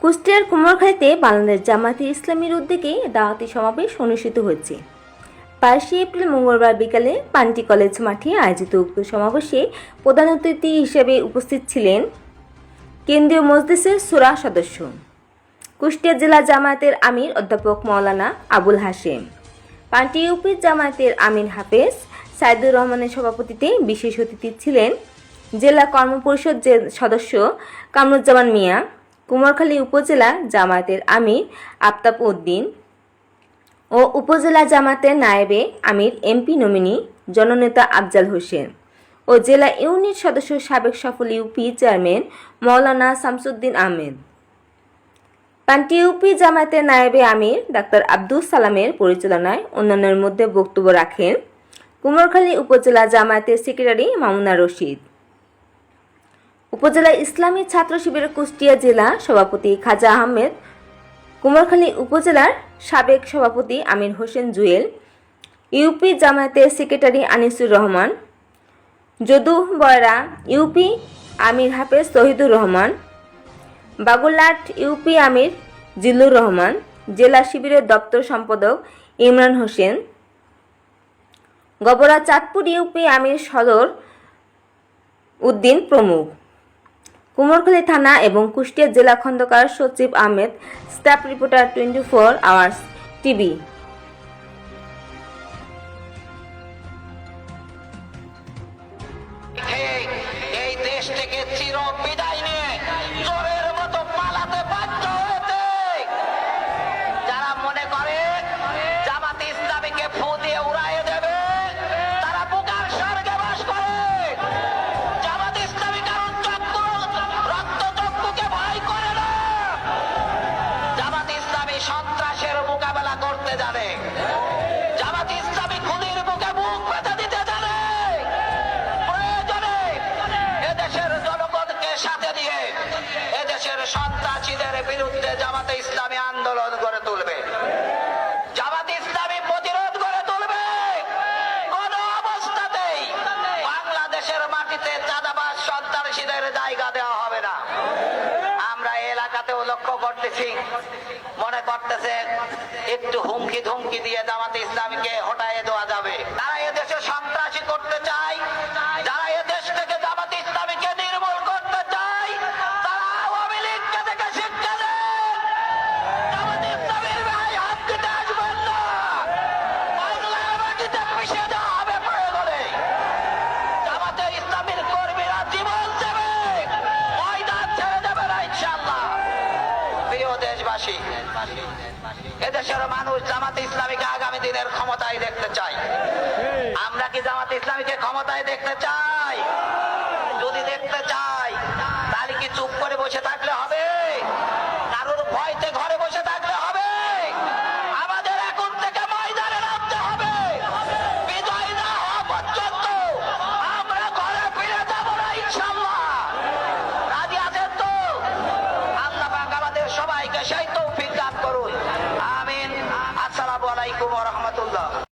কুষ্টিয়ার কুমারখালীতে বাংলাদেশ জামায়াতে ইসলামীর উদ্যোগে দাওয়াতি সমাবেশ অনুষ্ঠিত হয়েছে। 22 এপ্রিল মঙ্গলবার বিকালে পান্টি কলেজ মাঠে আয়োজিত উক্ত সমাবেশে প্রধান অতিথি হিসেবে উপস্থিত ছিলেন কেন্দ্রীয় মজলিসের শূরা সদস্য, কুষ্টিয়া জেলা জামায়াতের আমির অধ্যাপক মাওলানা আবুল হাশেম, পান্টি ইউপির জামায়াতের আমির হাফেজ সাইদুর রহমানের সভাপতিত্বে বিশেষ অতিথি ছিলেন জেলা কর্মপরিষদ সদস্য কামরুজ্জামান মিয়া, কুমারখালী উপজেলা জামায়াতের আমির আফতাব উদ্দিন ও উপজেলা জামায়াতের নায়েবে আমির এমপি নমিনি জননেতা আফজাল হোসেন ও জেলা ইউনিট সদস্য সাবেক সফল ইউপি চেয়ারম্যান মাওলানা শামসুদ্দিন আহমেদ। পান্টি ইউপি জামায়াতের নায়েবে আমির ডাক্তার আব্দুল সালামের পরিচালনায় অন্যান্যের মধ্যে বক্তব্য রাখেন কুমারখালী উপজেলা জামায়াতের সেক্রেটারি মামুনা রশিদ, উপজেলা ইসলামী ছাত্র শিবিরের কুষ্টিয়া জেলা সভাপতি খাজা আহমেদ, কুমারখালী উপজেলার সাবেক সভাপতি আমির হোসেন জুয়েল, ইউপি জামায়াতের সেক্রেটারি আনিসুর রহমান, যদু বয়রা ইউপি আমির হাফেজ তহিদুর রহমান, বাগুলাট ইউপি আমির জিল্লুর রহমান, জেলা শিবিরের দপ্তর সম্পাদক ইমরান হোসেন, গবরা চাঁদপুর ইউপি আমির সদর উদ্দিন প্রমুখ। কুমারখালী থানা এবং কুষ্টিয়া জেলা খন্দকার সচিব Ahmed, staff reporter 24 hours TV. এই দেশ থেকে চির বিদায় নিয়ে চোরের মতো পালাতে বাধ্য হয়েছে যারা মনে করে জামাতে ইসলামীকে ফু দিয়ে উড়াইয়ে দেবে, তারা বুকার স্বর্গে বাস করে। জামাতে ইসলামী কারণ রক্ত চক্ষুকে ভয় করে না। জামাতে ইসলামী সন্ত্রাসের মোকাবেলা করতে জানে। জামাতে ইসলামী খুনির বুকে মুখ বেঁধে দিতে জানে। প্রয়োজনে এদেশের জনগণকে সাথে নিয়ে এদেশের সন্ত্রাসীদের বিরুদ্ধে জামাতে ইসলামী আন্দোলন গড়ে তুলবে। জামাতে ইসলামী প্রতিরোধ গড়ে তুলবে। কোন অবস্থাতেই বাংলাদেশের মাটিতে চাঁদাবাজ সন্ত্রাসীদের জায়গা দেওয়া হবে না। আমরা এলাকাতেও লক্ষ্য করতেছি, মনে করতেছে একটু হুমকি ধুমকি দিয়ে জামাতে ইসলামীকে হটাইয়ে দেওয়া যাবে। তারা এদেশে সন্ত্রাসী করতে চায়, যারা এদেশ থেকে জামাতে ইসলামীকে নির্মূল করতে চায়, তারা আওয়ামী লীগকে থেকে শিক্ষা দেন। জামাতে ইসলামীর গায়ে হাত দিতে আসবেন না। বাংলার মাটিতে মিশে দেওয়া হবে প্রয়োজনে। জামাতে ইসলামীর কর্মীরা জীবন দেবে, ময়দান ছেড়ে দেবে না ইনশাআল্লাহ। প্রিয় দেশবাসী, এদেশের মানুষ জামাতে ইসলামীকে আগামী দিনের ক্ষমতায় দেখতে চায়। আমরা কি জামাতে ইসলামীকে ক্ষমতায় দেখতে চাই?